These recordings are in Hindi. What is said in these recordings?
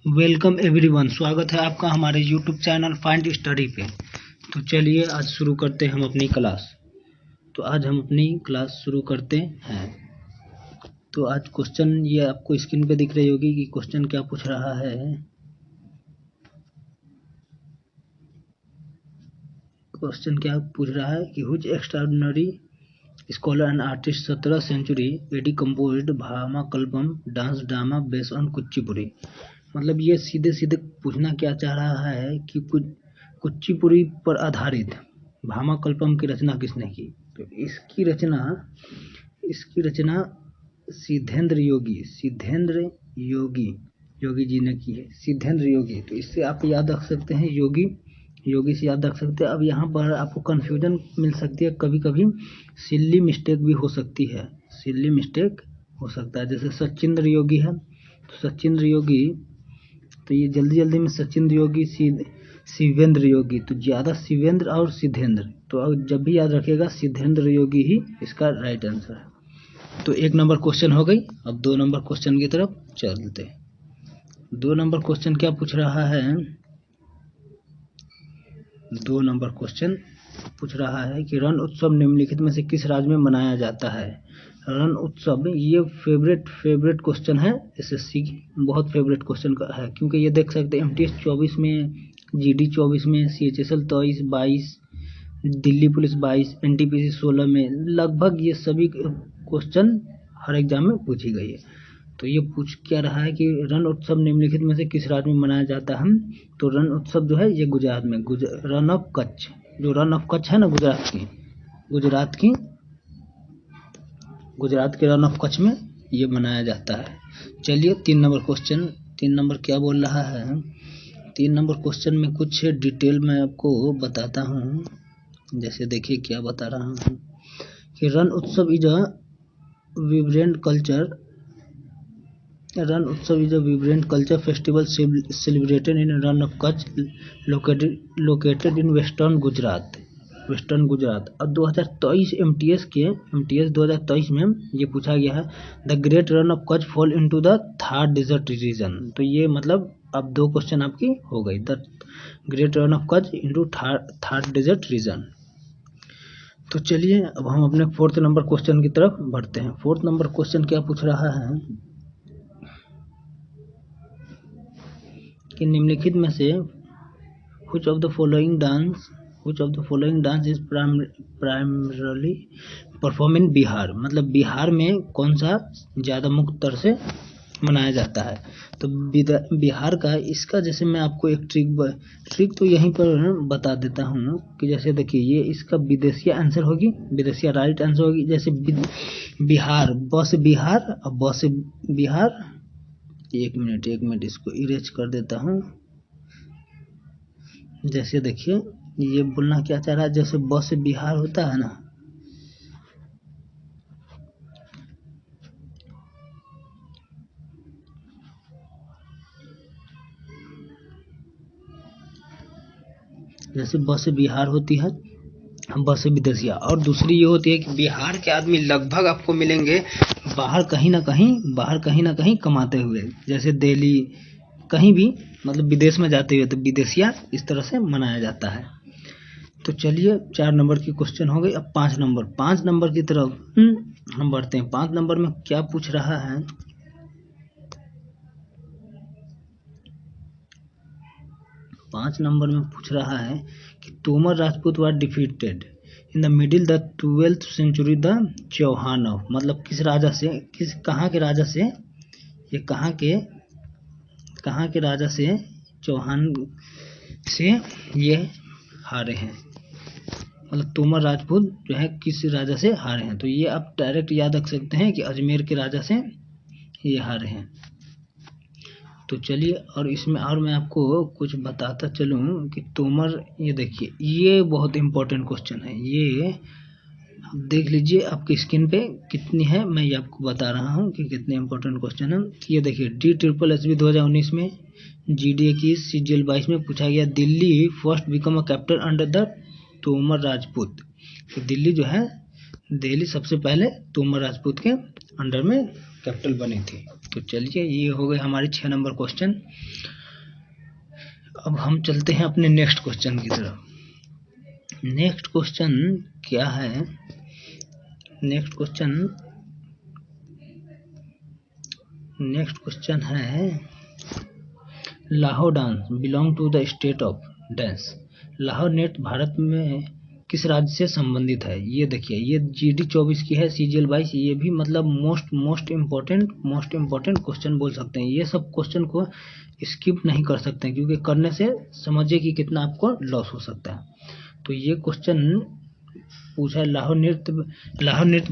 वेलकम एवरीवन, स्वागत है आपका हमारे यूट्यूब चैनल फाइंड स्टडी पे। तो चलिए आज शुरू करते हैं हम अपनी क्लास। तो आज हम अपनी क्लास शुरू करते हैं। तो आज क्वेश्चन ये आपको स्क्रीन पे दिख रही होगी कि क्वेश्चन क्या पूछ रहा है। क्वेश्चन क्या पूछ रहा है कि which extraordinary scholar and artist 17th century AD composed Bhamakalapam dance drama based on Kuchipudi. मतलब ये सीधे सीधे पूछना क्या चाह रहा है कि कुचिपुड़ी पर आधारित भामाकल्पम की रचना किसने की। तो इसकी रचना सिद्धेंद्र योगी जी ने की है। सिद्धेंद्र योगी, तो इससे आप याद रख सकते हैं, योगी से याद रख सकते हैं। अब यहाँ पर आपको कन्फ्यूजन मिल सकती है, कभी कभी सिल्ली मिस्टेक भी हो सकती है, सिल्ली मिस्टेक हो सकता है। जैसे सचिंद्र योगी है, तो सचिंद्र योगी, तो ये जल्दी में सचिंद्र योगी, शिवेंद्र योगी, तो ज़्यादा शिवेंद्र और सिद्धेंद्र, तो जब भी याद रखिएगा सिद्धेंद्र योगी ही इसका राइट आंसर है। तो 1 नंबर क्वेश्चन हो गई। अब 2 नंबर क्वेश्चन की तरफ चलते हैं। 2 नंबर क्वेश्चन क्या पूछ रहा है। 2 नंबर क्वेश्चन पूछ रहा है कि रण उत्सव निम्नलिखित में से किस राज्य में मनाया जाता है। रण उत्सव, ये फेवरेट क्वेश्चन है एसएससी की, बहुत फेवरेट क्वेश्चन है, क्योंकि ये देख सकते हैं एमटीएस 24 में, जीडी 24 में, सीएचएसएल 22, दिल्ली पुलिस 22, एनटीपीसी 16 में, लगभग ये सभी क्वेश्चन हर एग्जाम में पूछी गई है। तो ये पूछ क्या रहा है कि रण उत्सव निम्नलिखित में से किस राज्य में मनाया जाता है। तो रण उत्सव जो है ये गुजरात में, रन ऑफ कच्छ, जो रन ऑफ कच्छ है ना, गुजरात के रन ऑफ कच्छ में ये मनाया जाता है। चलिए 3 नंबर क्वेश्चन, 3 नंबर क्या बोल रहा है। 3 नंबर क्वेश्चन में कुछ डिटेल मैं आपको बताता हूँ। जैसे देखिए क्या बता रहा हूँ कि Rann Utsav is a vibrant culture festival celebrated in Run of Kutch located in western Gujarat. अब 2023 एमटीएस 2023 में ये पूछा गया है, the great Rann of Kutch fall into the third desert region. तो ये मतलब अब 2 क्वेश्चन आपकी हो गई, the great Rann of Kutch into third desert region. तो चलिए अब हम अपने 4th नंबर क्वेश्चन की तरफ बढ़ते हैं। 4th नंबर क्वेश्चन क्या पूछ रहा है कि निम्नलिखित में से which of the following dance is primarily performed in Bihar. मतलब बिहार में कौन सा ज़्यादा मुख्य तौर से मनाया जाता है। तो बिहार का, इसका जैसे मैं आपको एक ट्रिक तो यहीं पर बता देता हूँ कि जैसे देखिए ये इसका विदेशिया आंसर होगी, विदेशिया राइट आंसर होगी। जैसे बिहार, बिहार, एक मिनट इसको इरेज कर देता हूँ। जैसे देखिए ये बोलना क्या चाह रहा है, जैसे बस बिहार होता है ना, जैसे बस बिहार होती है, बस विदेशिया, और दूसरी ये होती है कि बिहार के आदमी लगभग आपको मिलेंगे बाहर कहीं ना कहीं कमाते हुए, जैसे दिल्ली कहीं भी, मतलब विदेश में जाते हुए, तो विदेशिया इस तरह से मनाया जाता है। तो चलिए 4 नंबर की क्वेश्चन हो गई। अब 5 नंबर की तरफ हम बढ़ते हैं। 5 नंबर में क्या पूछ रहा है। 5 नंबर में पूछ रहा है कि Tomar Rajput were defeated in the middle the 12th century the चौहानों। मतलब किस राजा से, कहाँ के राजा से, ये कहाँ के राजा से, चौहान से ये हारे हैं। मतलब तोमर राजपूत जो है किस राजा से हारे हैं। तो ये आप डायरेक्ट याद रख सकते हैं कि अजमेर के राजा से ये हारे हैं। तो चलिए, और इसमें और मैं आपको कुछ बताता चलूँ कि तोमर, ये देखिए ये बहुत इम्पोर्टेंट क्वेश्चन है, ये आप देख लीजिए आपकी स्क्रीन पे कितनी है, मैं ये आपको बता रहा हूँ कि कितने इम्पोर्टेंट क्वेश्चन है। ये देखिए DSSB 2019 में, GD 21, CGL 22 में पूछा गया, Delhi first become a capital under the Tomar Rajput. तो दिल्ली सबसे पहले तोमर राजपूत के अंडर में कैपिटल बनी थी। तो चलिए ये हो गए हमारे 6 नंबर क्वेश्चन। अब हम चलते हैं अपने नेक्स्ट क्वेश्चन की तरफ। नेक्स्ट क्वेश्चन क्या है? नेक्स्ट क्वेश्चन है Lahaur dance belong to the state of dance. Lahaur नृत्य भारत में किस राज्य से संबंधित है? ये देखिए, ये GD 24 की है, CGL 22। ये भी मतलब मोस्ट इम्पोर्टेंट क्वेश्चन बोल सकते हैं। ये सब क्वेश्चन को स्किप नहीं कर सकते हैं, क्योंकि करने से समझिए कि कितना आपको लॉस हो सकता है। तो ये क्वेश्चन पूछा है लाहौर नृत्य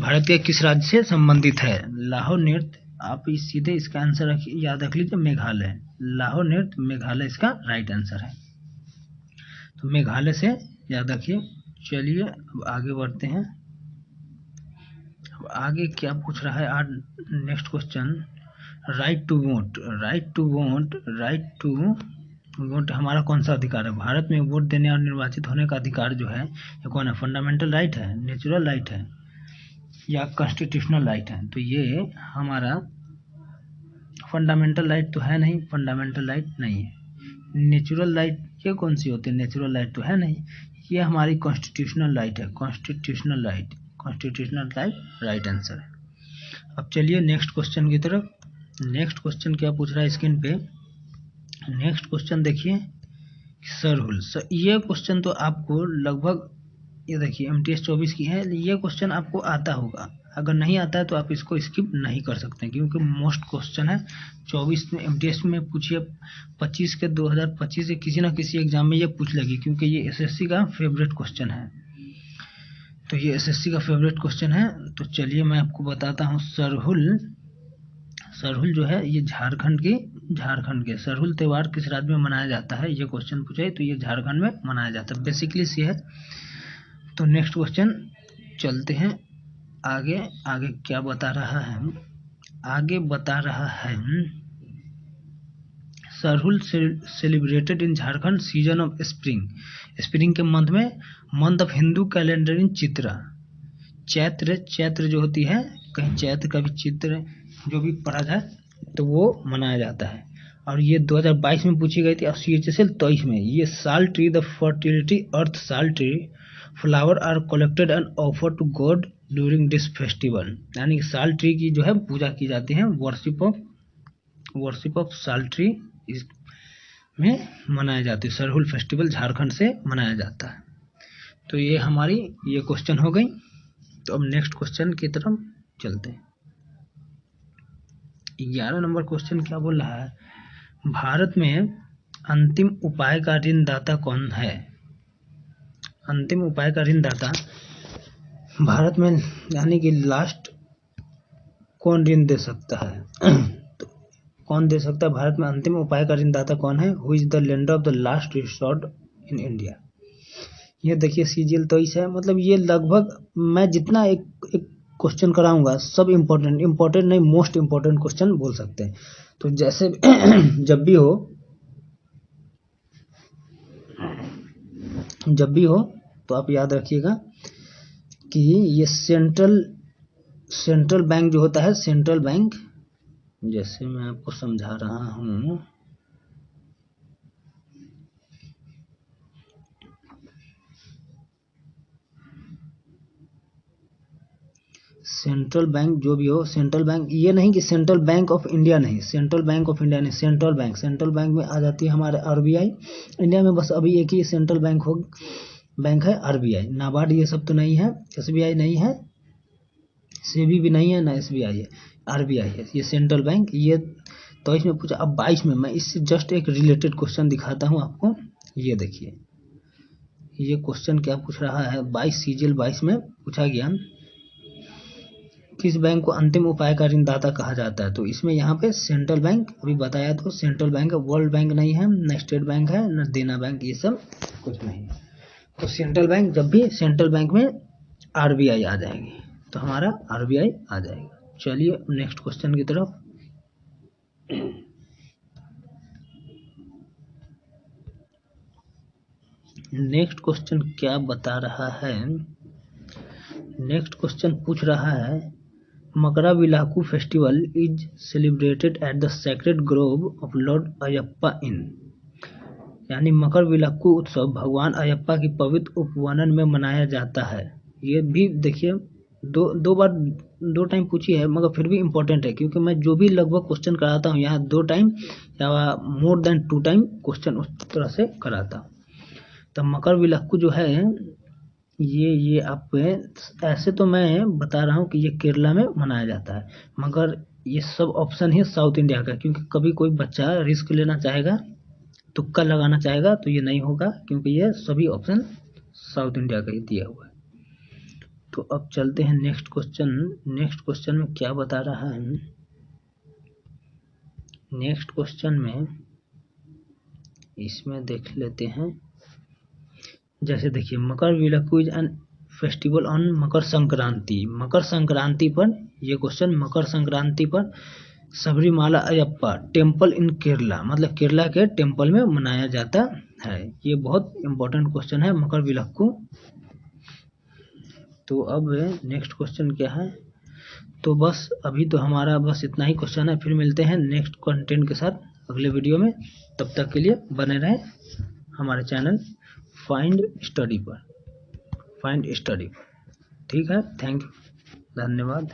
भारत के किस राज्य से संबंधित है? लाहौर नृत्य, आप सीधे इसका आंसर याद रख लीजिए, मेघालय। लाहौर नृत्य मेघालय इसका राइट आंसर है। तो मेघालय से याद रखिए। चलिए अब आगे बढ़ते हैं। अब आगे क्या पूछ रहा है आज next question, right to vote हमारा कौन सा अधिकार है? भारत में वोट देने और निर्वाचित होने का अधिकार जो है ये कौन है? फंडामेंटल राइट है, नेचुरल राइट है या कॉन्स्टिट्यूशनल राइट है? तो ये हमारा फंडामेंटल राइट तो है नहीं, फंडामेंटल राइट नहीं है। नेचुरल राइट ये कौन सी होती है? नेचुरल राइट तो है नहीं, ये हमारी कॉन्स्टिट्यूशनल राइट है। कॉन्स्टिट्यूशनल राइट राइट आंसर है। अब चलिए नेक्स्ट क्वेश्चन की तरफ। नेक्स्ट क्वेश्चन क्या पूछ रहा है स्क्रीन पे? नेक्स्ट क्वेश्चन देखिए, सरहुल। ये क्वेश्चन तो आपको लगभग, ये देखिए MTS 24 की है, ये क्वेश्चन आपको आता होगा। अगर नहीं आता है तो आप इसको स्किप नहीं कर सकते, क्योंकि मोस्ट क्वेश्चन है। 24 में MTS में पूछिए, 25 के 2025 से किसी न किसी एग्जाम में ये पूछ लेगी, क्योंकि ये SSC का फेवरेट क्वेश्चन है। तो ये SSC का फेवरेट क्वेश्चन है। तो चलिए मैं आपको बताता हूँ। सरहुल जो है ये झारखंड के सरहुल त्यौहार किस राज्य में मनाया जाता है? ये क्वेश्चन पूछा है, तो ये झारखंड में मनाया जाता है, बेसिकली सी है। तो नेक्स्ट क्वेश्चन चलते हैं आगे। आगे क्या बता रहा है? आगे बता रहा है Sarhul celebrated in Jharkhand season of spring के month of Hindu calendar in Chitra. Chaitra जो होती है, कहीं चैत्र का भी चित्र जो भी पढ़ा जाए तो वो मनाया जाता है। और ये 2022 में पूछी गई थी, और CHSL 23 में। ये साल tree, the fertility earth sal tree flower are collected and offer to God during this festival. यानी कि साल ट्री की जो है पूजा की जाती है, वर्शिप ऑफ साल ट्री में मनाया जाती है। सरहुल फेस्टिवल झारखंड से मनाया जाता है। तो ये हमारी ये क्वेश्चन हो गई। तो अब नेक्स्ट क्वेश्चन की तरफ चलते हैं। 11 नंबर क्वेश्चन क्या बोल रहा है? भारत में अंतिम उपाय का ऋणदाता कौन है? अंतिम उपाय का ऋणदाता भारत में, यानी कि लास्ट कौन ऋण दे सकता है? तो कौन दे सकता है भारत में अंतिम उपाय का ऋणदाता कौन है? Who is the lender of the last resort in India? ये देखिए CGL 23 है। मतलब ये लगभग मैं जितना एक क्वेश्चन कराऊंगा सब इम्पोर्टेंट नहीं, मोस्ट इम्पोर्टेंट क्वेश्चन बोल सकते हैं। तो जैसे जब भी हो तो आप याद रखिएगा कि ये सेंट्रल बैंक जो होता है, सेंट्रल बैंक, जैसे मैं आपको समझा रहा हूँ, सेंट्रल बैंक जो भी हो, सेंट्रल बैंक ये नहीं कि सेंट्रल बैंक ऑफ इंडिया नहीं, सेंट्रल बैंक में आ जाती है हमारे RBI। इंडिया में बस अभी एक ही सेंट्रल बैंक है, RBI। नाबार्ड ये सब तो नहीं है, SBI नहीं है, सेबी भी नहीं है, ना SBI है, RBI है ये सेंट्रल बैंक। ये तो इसमें पूछा। अब 22 में मैं इससे जस्ट एक रिलेटेड क्वेश्चन दिखाता हूँ आपको। ये देखिए ये क्वेश्चन क्या पूछ रहा है। 22 CGL 22 में पूछा गया, किस बैंक को अंतिम उपाय का ऋणदाता कहा जाता है? तो इसमें यहाँ पे सेंट्रल बैंक अभी बताया, तो सेंट्रल बैंक है, वर्ल्ड बैंक नहीं है, न स्टेट बैंक है, न देना बैंक, ये सब कुछ नहीं है। तो सेंट्रल बैंक, जब भी सेंट्रल बैंक में RBI आ जाएगी तो हमारा RBI आ जाएगा। चलिए नेक्स्ट क्वेश्चन की तरफ। नेक्स्ट क्वेश्चन क्या बता रहा है? नेक्स्ट क्वेश्चन पूछ रहा है Makaravilakku festival is celebrated at the sacred grove of lord Ayyappa in. यानी मकरविलाक्कू उत्सव भगवान अयप्पा की पवित्र उपवनन में मनाया जाता है। ये भी देखिए दो टाइम पूछी है, मगर फिर भी इम्पोर्टेंट है, क्योंकि मैं जो भी लगभग क्वेश्चन कराता हूँ यहाँ 2 टाइम या मोर देन 2 टाइम क्वेश्चन उस तरह से कराता हूँ। तो मकरविलाक्कू जो है ये आप ऐसे तो मैं बता रहा हूँ कि ये केरला में मनाया जाता है, मगर ये सब ऑप्शन है साउथ इंडिया का, क्योंकि कभी कोई बच्चा रिस्क लेना चाहेगा, तुक्का लगाना चाहेगा, तो ये नहीं होगा, क्योंकि ये सभी ऑप्शन साउथ इंडिया का ही दिया हुआ है। तो अब चलते हैं नेक्स्ट क्वेश्चन में क्या बता रहा है। नेक्स्ट क्वेश्चन में इसमें देख लेते हैं। जैसे देखिए Makaravilakku is an festival on Makar Sankranti. Makar Sankranti पर ये क्वेश्चन, मकर संक्रांति पर सबरीमाला अयप्पा टेम्पल इन केरला, मतलब केरला के टेम्पल में मनाया जाता है। ये बहुत इंपॉर्टेंट क्वेश्चन है मकरविलाक्कू। तो अब नेक्स्ट क्वेश्चन क्या है। तो बस अभी तो हमारा बस इतना ही क्वेश्चन है, फिर मिलते हैं नेक्स्ट कंटेंट के साथ अगले वीडियो में। तब तक के लिए बने रहें हमारे चैनल फाइंड स्टडी पर। ठीक है, थैंक यू, धन्यवाद।